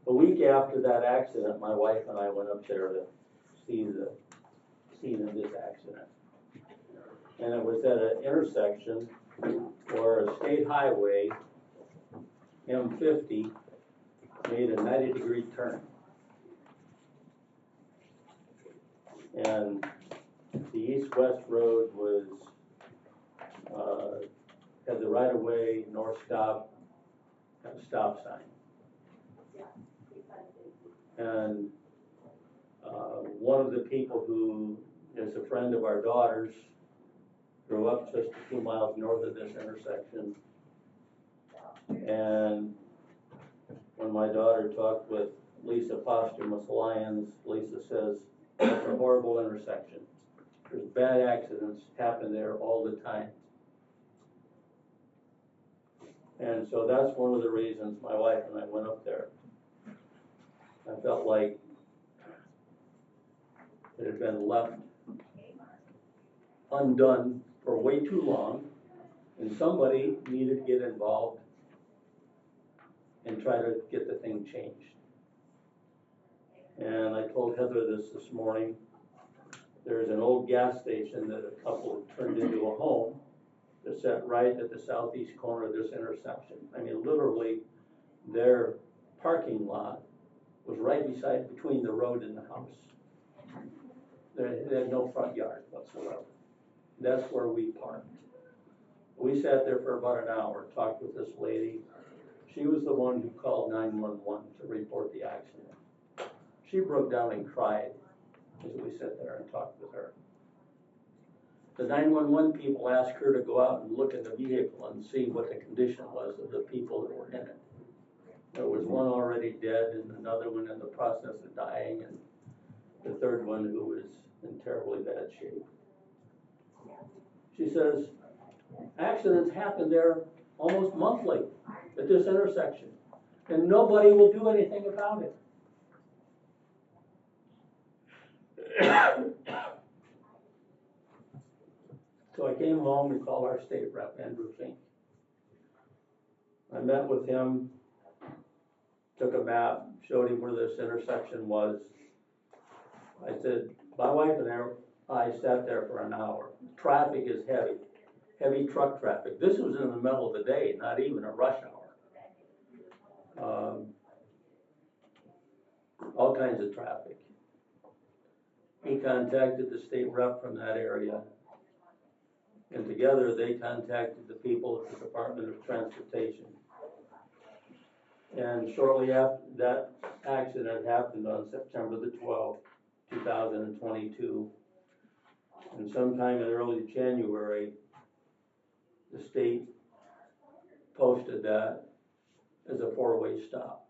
A week after that accident, my wife and I went up there to see the scene of this accident. And it was at an intersection where a state highway, M50, made a 90-degree turn. And the east-west road was, had the right-of-way, north stop, and a stop sign. And one of the people who is a friend of our daughter's grew up just a few miles north of this intersection. And when my daughter talked with Lisa Posthumous Lyons, Lisa says, it's a horrible intersection. There's bad accidents happen there all the time. And so that's one of the reasons my wife and I went up there. I felt like it had been left undone for way too long, and somebody needed to get involved and try to get the thing changed. And I told Heather this morning. There's an old gas station that a couple turned into a home that sat right at the southeast corner of this intersection. I mean, literally, their parking lot was right between the road and the house. They had no front yard whatsoever. That's where we parked. We sat there for about an hour, talked with this lady. She was the one who called 911 to report the accident. She broke down and cried as we sat there and talked with her. The 911 people asked her to go out and look in the vehicle and see what the condition was of the people that were in it. There was one already dead and another one in the process of dying, and the third one who was in terribly bad shape. She says, accidents happen there almost monthly at this intersection, and nobody will do anything about it. So I came home and called our state rep, Andrew Fink. I met with him, took a map, showed him where this intersection was. I said, my wife and I sat there for an hour. Traffic is heavy truck traffic. This was in the middle of the day, not even a rush hour. All kinds of traffic. He contacted the state rep from that area, and together they contacted the people at the Department of Transportation. And shortly after that accident happened on September the 12th, 2022, and sometime in early January, the state posted that as a four-way stop.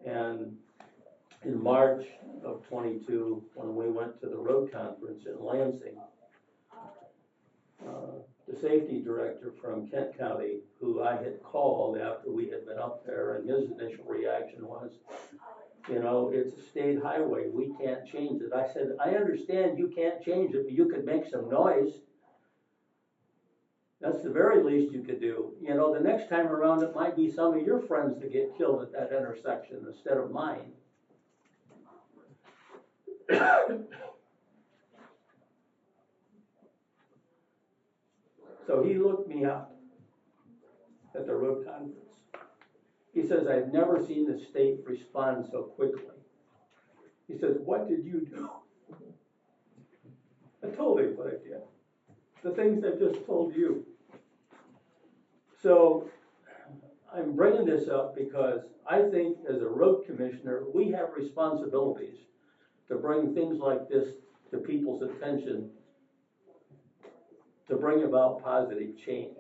And in March of 22, when we went to the road conference in Lansing, the safety director from Kent County, who I had called after we had been up there, and his initial reaction was, you know, it's a state highway, we can't change it. I said, I understand you can't change it, but you could make some noise. That's the very least you could do. You know, the next time around, it might be some of your friends that get killed at that intersection instead of mine. So he looked me up at the road conference. He says, I've never seen the state respond so quickly. He says, what did you do? I told him what I did. The things I just told you. So I'm bringing this up because I think as a road commissioner, we have responsibilities to bring things like this to people's attention, to bring about positive change.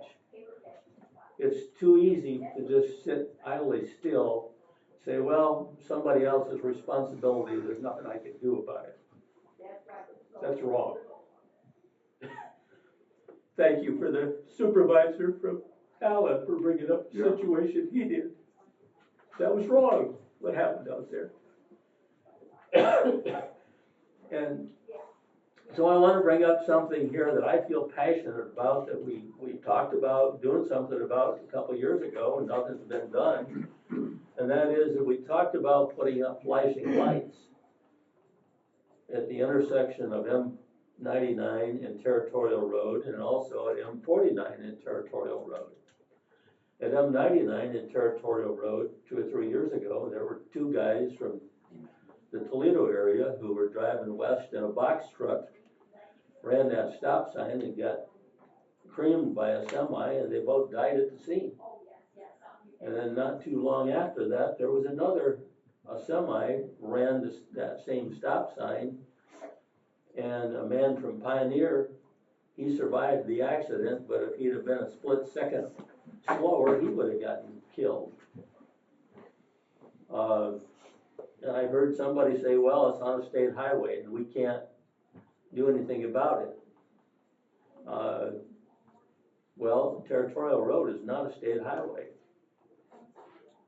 It's too easy to just sit idly still, say, well, somebody else's responsibility, there's nothing I can do about it. That's wrong. Thank you for the supervisor from Allen for bringing up the situation he did. That was wrong, what happened out there. And So I wanna bring up something here that I feel passionate about, that we talked about doing something about a couple years ago, and nothing's been done. And that is that we talked about putting up flashing lights at the intersection of M99 and Territorial Road, and also at M49 and Territorial Road. At M99 and Territorial Road, 2 or 3 years ago, there were two guys from the Toledo area who were driving west in a box truck, ran that stop sign and got creamed by a semi, and they both died at the scene. And then not too long after that, there was a semi ran that same stop sign, and a man from Pioneer, he survived the accident, but if he'd have been a split second slower, he would have gotten killed. And I heard somebody say, well, it's on a state highway and we can't do anything about it. Well, Territorial Road is not a state highway.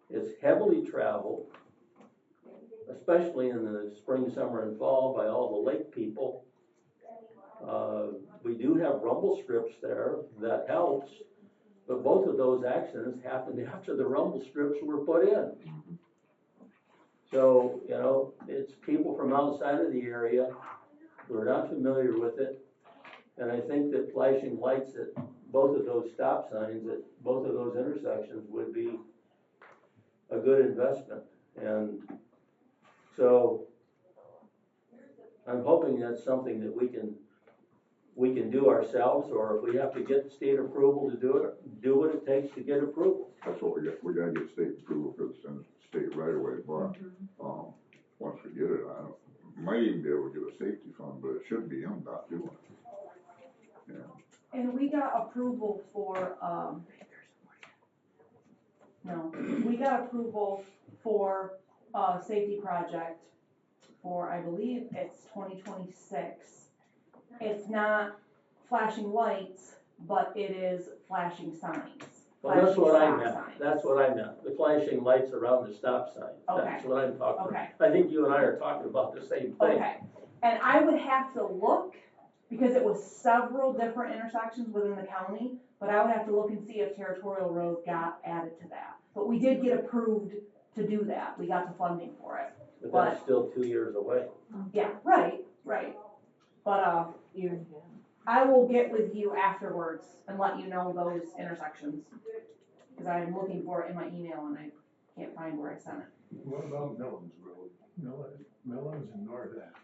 It's heavily traveled, especially in the spring, summer, and fall by all the lake people. We do have rumble strips there, that helps, but both of those accidents happened after the rumble strips were put in. So, you know, it's people from outside of the area who are not familiar with it, and I think that flashing lights at both of those stop signs at both of those intersections would be a good investment. And so I'm hoping that's something that we can do ourselves, or if we have to get state approval to do it, do what it takes to get approval. That's what we gotta get state approval for the state right away, but, once we get it, might even be able to get a safety fund, but it should be MDOT doing it. Yeah. And we got approval for, we got approval for a safety project for, I believe it's 2026. It's not flashing lights, but it is flashing signs. Well, that's what I meant, Signs. that's what I meant, the flashing lights around the stop sign. Okay. That's what I'm talking about. Okay. I think you and I are talking about the same thing. Okay, and I would have to look, because it was several different intersections within the county, but I would have to look and see if Territorial Road got added to that. But we did get approved to do that, we got the funding for it. But that's still 2 years away. Yeah, right. But, I will get with you afterwards and let you know those intersections. Cause I'm looking for it in my email and I can't find where I sent it. What about Millens Road? Millens and North Adams.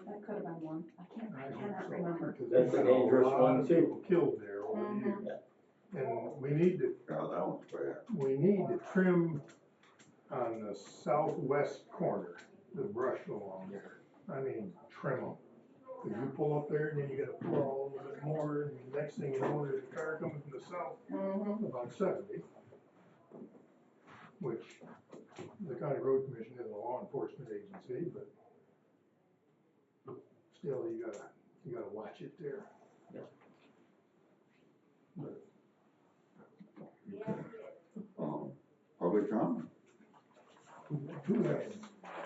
That could have been one, I cannot remember. Because That's there's a been dangerous lot one, of too. people killed there over the years. And we need to, Yeah, that one's bad. we need to trim on the southwest corner, the brush along there. I mean, trim them. Cause you pull up there and then you gotta pull a little bit more, and the next thing you know, there's a car coming from the south, about 70. Which the county road commission is a law enforcement agency, but still you gotta watch it there. Public comment? Two lanes.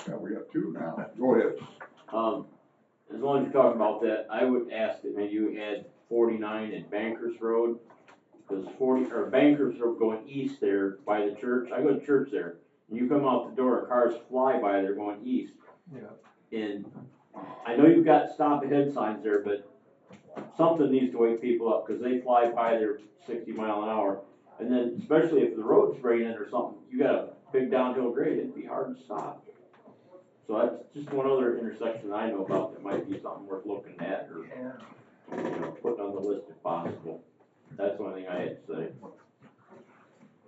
Yeah, we got two now. Go ahead. As long as you're talking about that, I would ask that maybe you add 49 at Bankers Road, because Bankers Road going east there by the church, I go to church there, and you come out the door, cars fly by, they're going east. Yeah. And I know you've got stop ahead signs there, but something needs to wake people up, because they fly by there 60 mile an hour. And then, especially if the road's raining or something, you got a big downhill grade, it'd be hard to stop. So that's just one other intersection I know about that might be something worth looking at, or, putting on the list if possible. That's the only thing I had to say.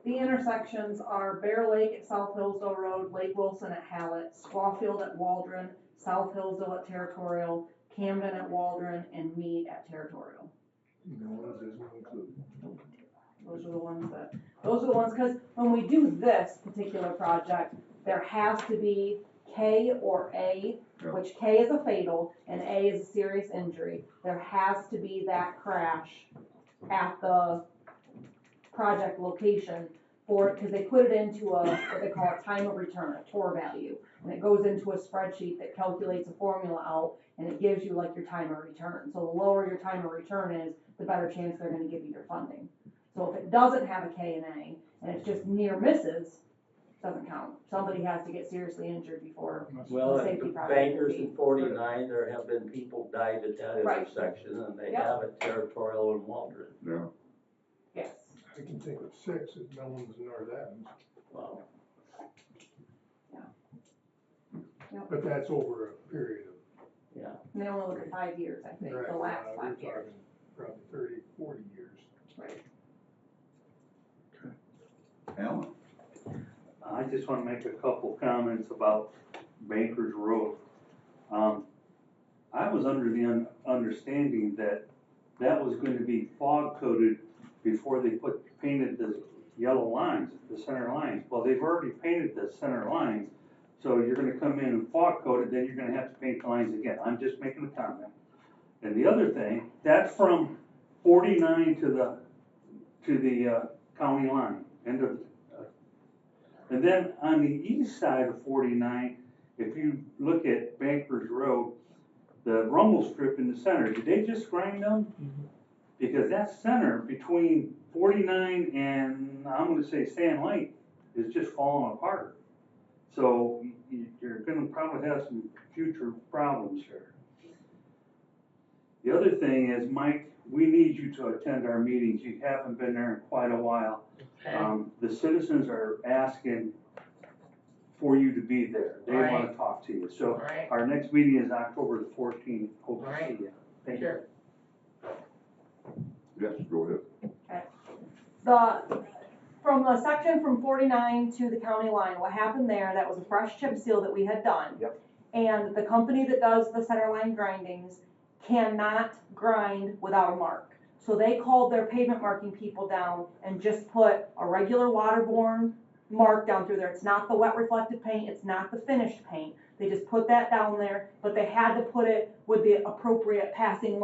The intersections are Bear Lake at South Hillsdale Road, Lake Wilson at Hallett, Squawfield at Waldron, South Hillsdale at Territorial, Camden at Waldron, and Meade at Territorial. No one doesn't include. Those are the ones, cause when we do this particular project, there has to be K or A, which K is a fatal and A is a serious injury. There has to be that crash at the project location for, because they put it into a, what they call a time of return, a TOR value. And it goes into a spreadsheet that calculates a formula out, and it gives you like your time of return. So the lower your time of return is, the better chance they're gonna give you your funding. So if it doesn't have a K&A, and it's just near misses, doesn't count. Somebody has to get seriously injured before. Well, The at safety the project Bankers would be in 49, there have been people died at that Right. intersection, and they Yep. have it territorial in Waldron. Yeah, Yes. I can think of 6 at Melons and North Adams, Wow. but that's over a period of. Yeah. And they only look at 5 years, I think, Right, the last we're 5 years. talking probably 30, 40 years. Right. Alan? I just wanna make a couple comments about Bankers Road. I was under the understanding that that was going to be fog coated before they painted the yellow lines, the center lines. Well, they've already painted the center lines, so you're gonna come in and fog coat it, then you're gonna have to paint the lines again. I'm just making a comment. And the other thing, that's from 49 to the county line, end of. And then on the east side of 49, if you look at Bankers Road, the rumble strip in the center, did they just grind them? Because that center between 49 and, I'm gonna say Sand Lake, is just falling apart. So you're gonna probably have some future problems here. The other thing is, Mike, we need you to attend our meetings. You haven't been there in quite a while. The citizens are asking for you to be there. They wanna talk to you. So Right. our next meeting is October the 14th. Hope to Right. see you. Thank you. Sure. Yes, go ahead. From the section from 49 to the county line, what happened there, that was a fresh chip seal that we had done. Yep. And the company that does the center line grindings cannot grind without a mark. So they called their pavement marking people down and just put a regular waterborne mark down through there. It's not the wet reflective paint, it's not the finished paint. They just put that down there, but they had to put it with the appropriate passing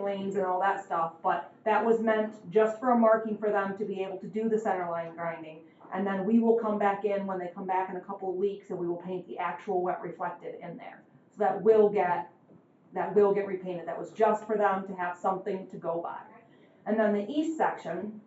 lanes and all that stuff. But that was meant just for a marking for them to be able to do the center line grinding. And then we will come back in when they come back in a couple of weeks, and we will paint the actual wet reflected in there. So that will get repainted. That was just for them to have something to go by. And then the east section,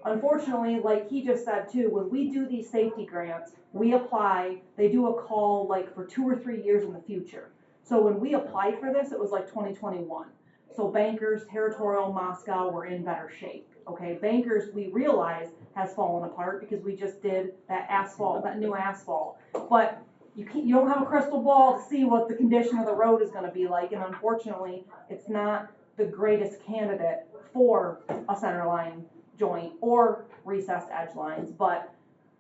unfortunately, like he just said too, when we do these safety grants, we apply, they do a call like for 2 or 3 years in the future. So when we applied for this, it was like 2021. So Bankers, Territorial, Moscow were in better shape. Okay, Bankers, we realize, has fallen apart because we just did that asphalt, that new asphalt. But you don't have a crystal ball to see what the condition of the road is gonna be like, and unfortunately, it's not the greatest candidate for a center line joint or recessed edge lines, but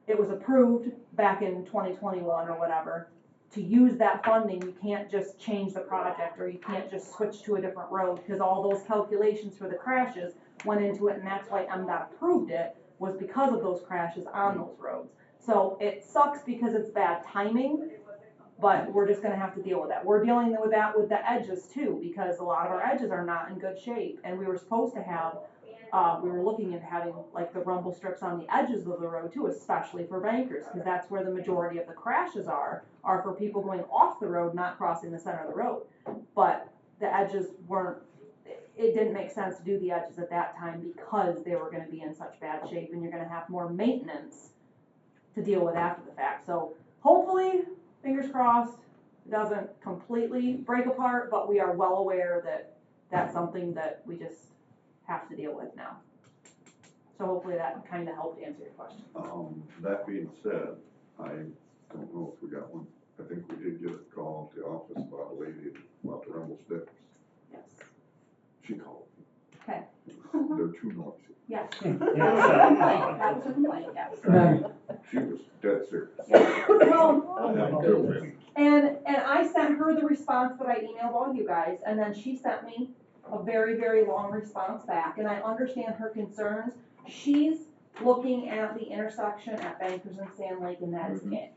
it was approved back in 2021 or whatever. To use that funding, you can't just change the project, or you can't just switch to a different road, because all those calculations for the crashes went into it, and that's why MDOT approved it, was because of those crashes on those roads. So it sucks because it's bad timing, but we're just gonna have to deal with that. We're dealing with that with the edges too, because a lot of our edges are not in good shape, and we were supposed to have, we were looking into having like the rumble strips on the edges of the road too, especially for Bankers, because that's where the majority of the crashes are for people going off the road, not crossing the center of the road. But the edges weren't, it didn't make sense to do the edges at that time because they were gonna be in such bad shape, and you're gonna have more maintenance to deal with after the fact. So hopefully, fingers crossed, it doesn't completely break apart, but we are well aware that that's something that we just have to deal with now. So hopefully that kind of helped answer your question. That being said, I don't know if we got one. I think we did get a call at the office about a lady about the rumble strips. Yes. She called. Okay. They're too noisy. Yes. That was a complaint, yes. She was dead serious. Well, and I sent her the response that I emailed all you guys, and then she sent me a very, very long response back, and I understand her concerns. She's looking at the intersection at Bankers and Sand Lake, and that is it.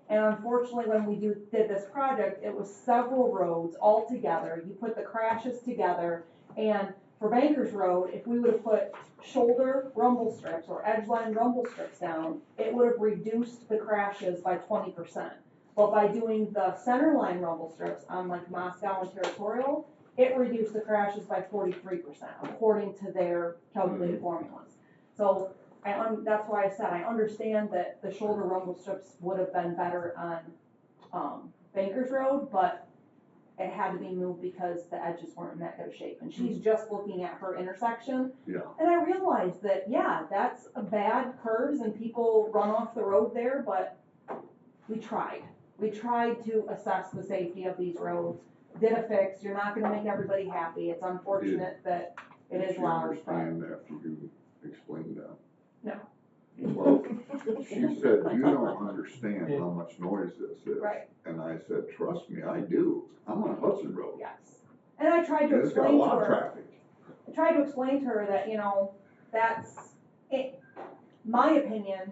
And unfortunately, when we did this project, it was several roads all together. You put the crashes together, and for Bankers Road, if we would've put shoulder rumble strips or edge line rumble strips down, it would've reduced the crashes by 20%. But by doing the center line rumble strips on like Moscow and Territorial, it reduced the crashes by 43%, according to their calculated formulas. So that's why I said I understand that the shoulder rumble strips would have been better on Bankers Road, but it had to be moved because the edges weren't in that good of shape. And she's just looking at her intersection. Yeah. And I realized that, yeah, that's a bad curves and people run off the road there, but we tried. We tried to assess the safety of these roads, did a fix. You're not gonna make everybody happy. It's unfortunate that it is loud, but. Did she understand after you explained that? No. Well, she said, you don't understand how much noise this is. Right. And I said, trust me, I do. I'm on Hudson Road. Yes. And I tried to It's got a explain to lot of her, traffic. I tried to explain to her that, that's, my opinion,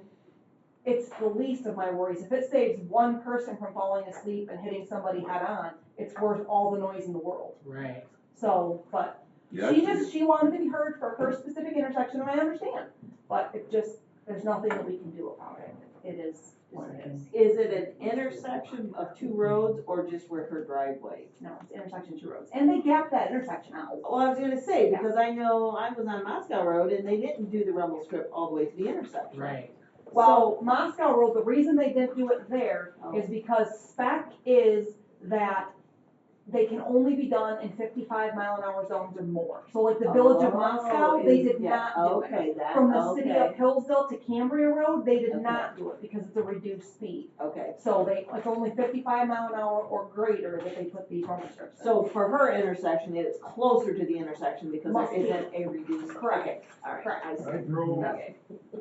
it's the least of my worries. If it saves one person from falling asleep and hitting somebody head on, it's worth all the noise in the world. Right. So, but Yeah, she wanted to be heard for her specific intersection, and I understand. But there's nothing that we can do about it. It is what it is. Is it an intersection of two roads or just where her driveway? No, it's intersection two roads. And they gapped that intersection out. Well, I was gonna say, because I know I was on Moscow Road and they didn't do the rumble strip all the way to the intersection. Right. Well, Moscow Road, the reason they didn't do it there is because spec is that they can only be done in 55-mile-an-hour zones or more. So like the village of Moscow, they did not do it. Okay, From the city of Hillsdale to Cambria Road, they did not do it because it's a reduced speed. Okay, So it's only 55-mile-an-hour or greater that they put these rumble strips in. so for her intersection, it's closer to the intersection because Must there be. isn't a reduced. Correct. Okay, all right, Correct. I see. I drove Okay.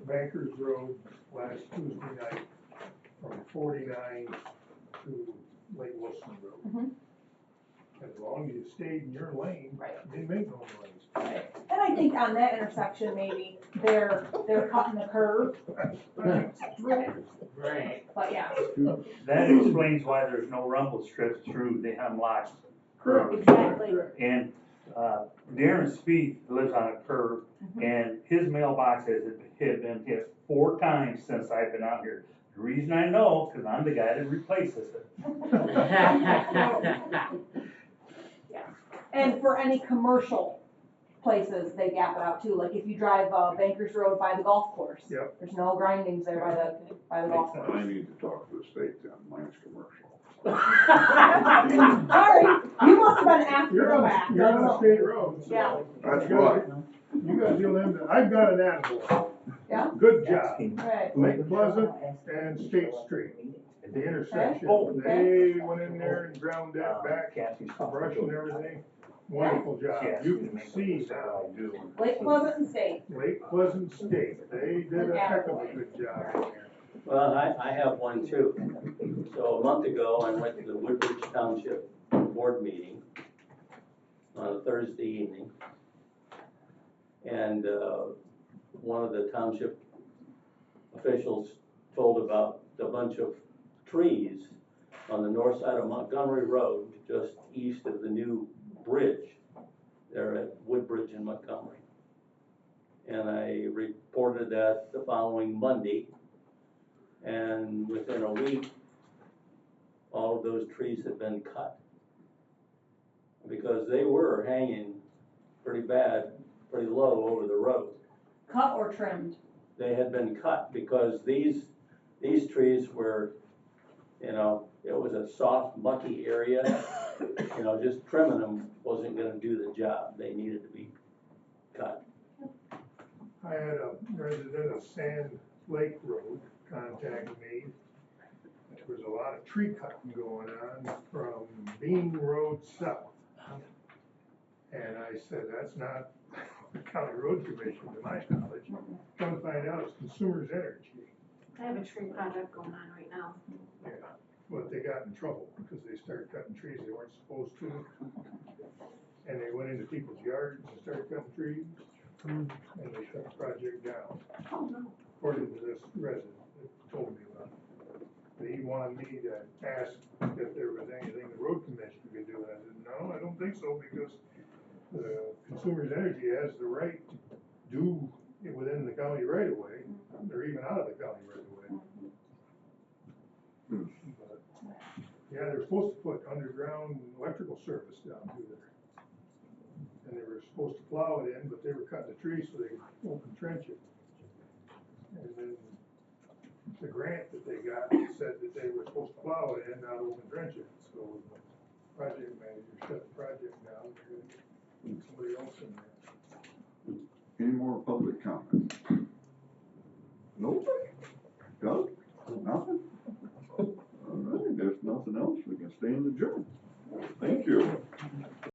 Bankers Road last Tuesday night from 49 to Lake Wilson Road. Mhm. As long as you stayed in your lane, Right. you didn't make no noise. And I think on that intersection, maybe they're cutting the curve, Right. but yeah. That explains why there's no rumble strips through the Hemlocks curve. Exactly. And, Darren Spieth lives on a curve, and his mailbox has been hit 4 times since I've been out here. The reason I know, cause I'm the guy that replaces it. And for any commercial places, they gap it out too, like if you drive, Bankers Road by the golf course. Yep. There's no grindings there by the golf I course. need to talk to the state then, mine's commercial. Sorry, you must have been after You're the on, fact. you're on a state road, so. Yeah. That's what, You gotta deal with them, I've got an attaboy. Yeah. Good job. Right. Lake Pleasant and State Street, the intersection. Okay. They went in there and ground that back, Kathy's brush and everything. Wonderful job. You can see now. Lake Pleasant and State. Lake Pleasant State, they did a heck of a good job. Well, I have one too. So a month ago, I went to the Woodbridge Township Board meeting on a Thursday evening. And one of the township officials told about a bunch of trees on the north side of Montgomery Road, just east of the new bridge there at Woodbridge and Montgomery. And I reported that the following Monday. And within a week, all of those trees had been cut. Because they were hanging pretty bad, pretty low over the road. Cut or trimmed? They had been cut because these trees were, it was a soft, mucky area. Just trimming them wasn't gonna do the job. They needed to be cut. I had a resident of Sand Lake Road contact me. There was a lot of tree cutting going on from Bean Road south. And I said, that's not the county road commission to my knowledge. Come to find out, it's Consumers Energy. I have a tree project going on right now. Yeah, but they got in trouble because they started cutting trees they weren't supposed to. And they went into people's yards and started cutting trees. And they shut the project down. Oh, no. According to this resident that told me about it. He wanted me to ask if there was anything the road commission could do, and I said, no, I don't think so, because the Consumers Energy has the right to do it within the county right away, or even out of the county right away. But, yeah, they're supposed to put underground electrical service down through there. And they were supposed to plow it in, but they were cutting the trees so they could open trench it. And then the grant that they got said that they were supposed to plow it in, not open trench it. So the project manager shut the project down, they're gonna get somebody else in there. Any more public comment? Nobody? Doug? Nothing? All right, if there's nothing else, we can stay in the adjourn. Thank you.